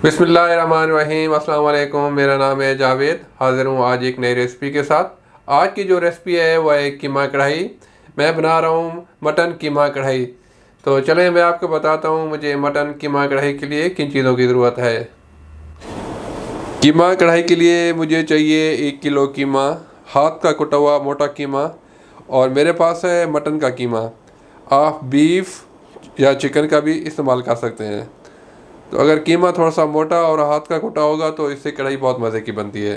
बिस्मिल्लाहिर्रहमानिर्रहीम। अस्सलाम वालेकुम। मेरा नाम है जावेद। हाज़िर हूँ आज एक नई रेसिपी के साथ। आज की जो रेसिपी है वह है कीमा कढ़ाई। मैं बना रहा हूँ मटन कीमा कढ़ाई। तो चलें मैं आपको बताता हूँ मुझे मटन कीमा कढ़ाई के लिए किन चीज़ों की ज़रूरत है। कीमा कढ़ाई के लिए मुझे चाहिए 1 किलो कीमा, हाथ का कुटा हुआ मोटा कीमा, और मेरे पास है मटन का कीमा। आप बीफ या चिकन का भी इस्तेमाल कर सकते हैं। तो अगर कीमा थोड़ा सा मोटा और हाथ का कुटा होगा तो इससे कढ़ाई बहुत मज़े की बनती है।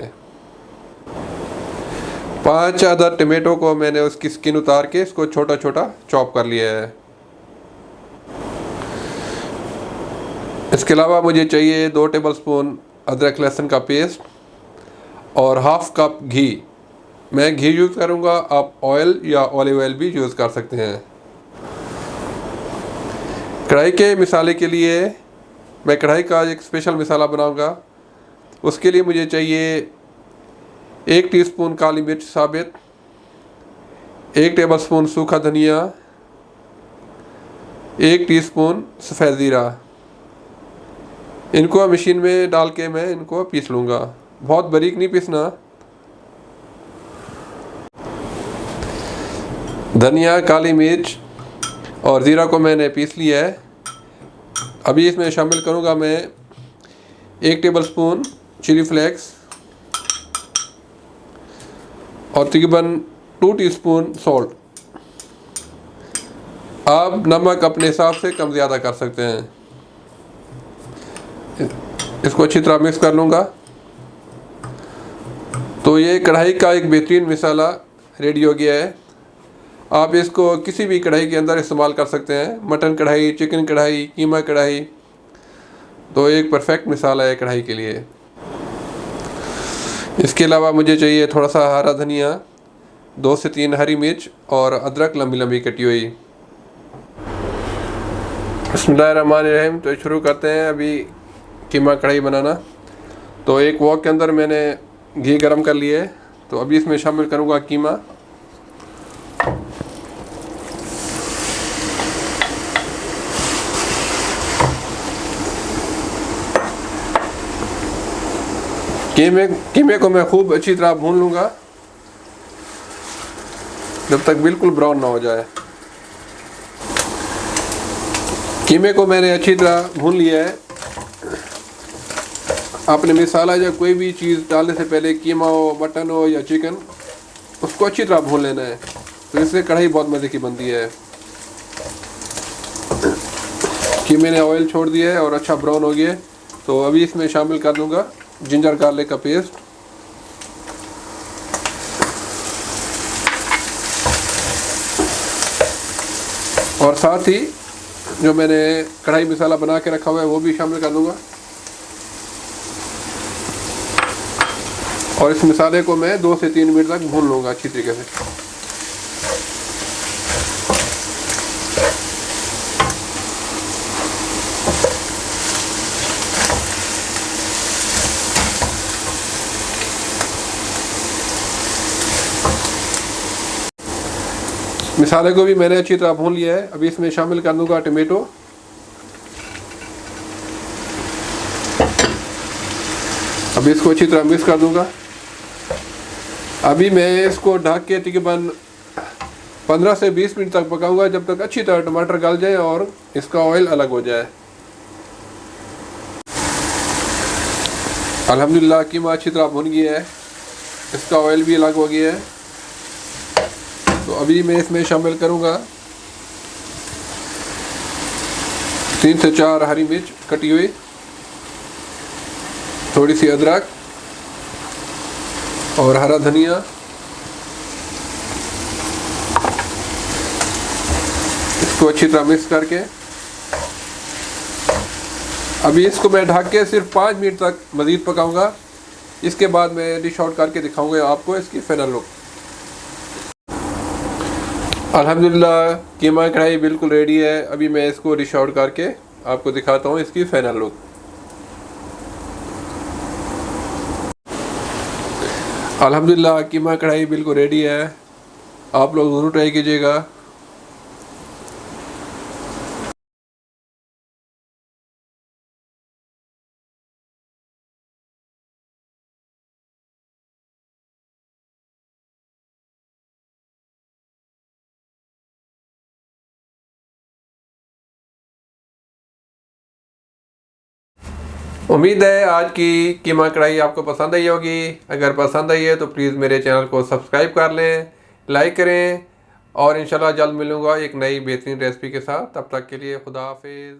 5 अदर टमाटो को मैंने उसकी स्किन उतार के इसको छोटा छोटा चॉप कर लिया है। इसके अलावा मुझे चाहिए 2 टेबलस्पून अदरक लहसुन का पेस्ट और हाफ कप घी। मैं घी यूज़ करूँगा, आप ऑयल या ऑलिव ऑयल भी यूज़ कर सकते हैं। कढ़ाई के मिसाले के लिए मैं कढ़ाई का एक स्पेशल मसाला बनाऊंगा। उसके लिए मुझे चाहिए 1 टीस्पून काली मिर्च साबित, 1 टेबलस्पून सूखा धनिया, 1 टीस्पून सफ़ेद ज़ीरा। इनको मशीन में डाल के मैं इनको पीस लूँगा, बहुत बारीक नहीं पीसना। धनिया, काली मिर्च और ज़ीरा को मैंने पीस लिया है। अभी इसमें शामिल करूँगा मैं 1 टेबलस्पून चिली फ्लेक्स और तकरीबन 2 टीस्पून सॉल्ट। आप नमक अपने हिसाब से कम ज़्यादा कर सकते हैं। इसको अच्छी तरह मिक्स कर लूँगा। तो ये कढ़ाई का एक बेहतरीन मसाला रेडी हो गया है। आप इसको किसी भी कढ़ाई के अंदर इस्तेमाल कर सकते हैं, मटन कढ़ाई, चिकन कढ़ाई, कीमा कढ़ाई। तो एक परफेक्ट मसाला है कढ़ाई के लिए। इसके अलावा मुझे चाहिए थोड़ा सा हरा धनिया, 2 से 3 हरी मिर्च और अदरक लंबी लंबी कटी हुई। बिस्मिल्लाहिर्रहमानिर्रहीम। तो शुरू करते हैं अभी कीमा कढ़ाई बनाना। तो एक वॉक के अंदर मैंने घी गरम कर लिया है। तो अभी इसमें शामिल करूँगा कीमा। कीमे को मैं खूब अच्छी तरह भून लूँगा जब तक बिल्कुल ब्राउन ना हो जाए। कीमे को मैंने अच्छी तरह भून लिया है। आपने मसाला या कोई भी चीज़ डालने से पहले, कीमा हो, मटन हो या चिकन, उसको अच्छी तरह भून लेना है। तो इससे कढ़ाई बहुत मज़े की बनती है। कीमे ने ऑयल छोड़ दिया है और अच्छा ब्राउन हो गया है। तो अभी इसमें शामिल कर दूँगा जिंजर गार्लिक का पेस्ट, और साथ ही जो मैंने कढ़ाई मसाला बना के रखा हुआ है वो भी शामिल कर दूंगा। और इस मसाले को मैं 2 से 3 मिनट तक भून लूँगा अच्छी तरीके से। मसाले को भी मैंने अच्छी तरह भून लिया है। अभी इसमें शामिल कर दूंगा टमाटो। अभी इसको अच्छी तरह मिक्स कर दूंगा। अभी मैं इसको ढक के तकरीबन 15 से 20 मिनट तक पकाऊंगा, जब तक अच्छी तरह टमाटर गल जाए और इसका ऑयल अलग हो जाए। अल्हम्दुलिल्लाह कीमा अच्छी तरह भुन गया है, इसका ऑयल भी अलग हो गया है। तो अभी मैं इसमें शामिल करूंगा 3 से 4 हरी मिर्च कटी हुई, थोड़ी सी अदरक और हरा धनिया। इसको अच्छी तरह मिक्स करके अभी इसको मैं ढक के सिर्फ 5 मिनट तक मज़ीद पकाऊंगा। इसके बाद मैं डिश आउट करके दिखाऊंगा आपको इसकी फाइनल लुक। अल्हम्दुलिल्लाह कीमा कढ़ाई बिल्कुल रेडी है। अभी मैं इसको डिश आउट करके आपको दिखाता हूँ इसकी फाइनल लुक। अल्हम्दुलिल्लाह कीमा कढ़ाई बिल्कुल रेडी है। आप लोग ज़रूर ट्राई कीजिएगा। उम्मीद है आज की कीमा कढ़ाई आपको पसंद आई होगी। अगर पसंद आई है तो प्लीज़ मेरे चैनल को सब्सक्राइब कर लें, लाइक करें और इंशाल्लाह जल्द मिलूँगा एक नई बेहतरीन रेसिपी के साथ। तब तक के लिए खुदा हाफिज़।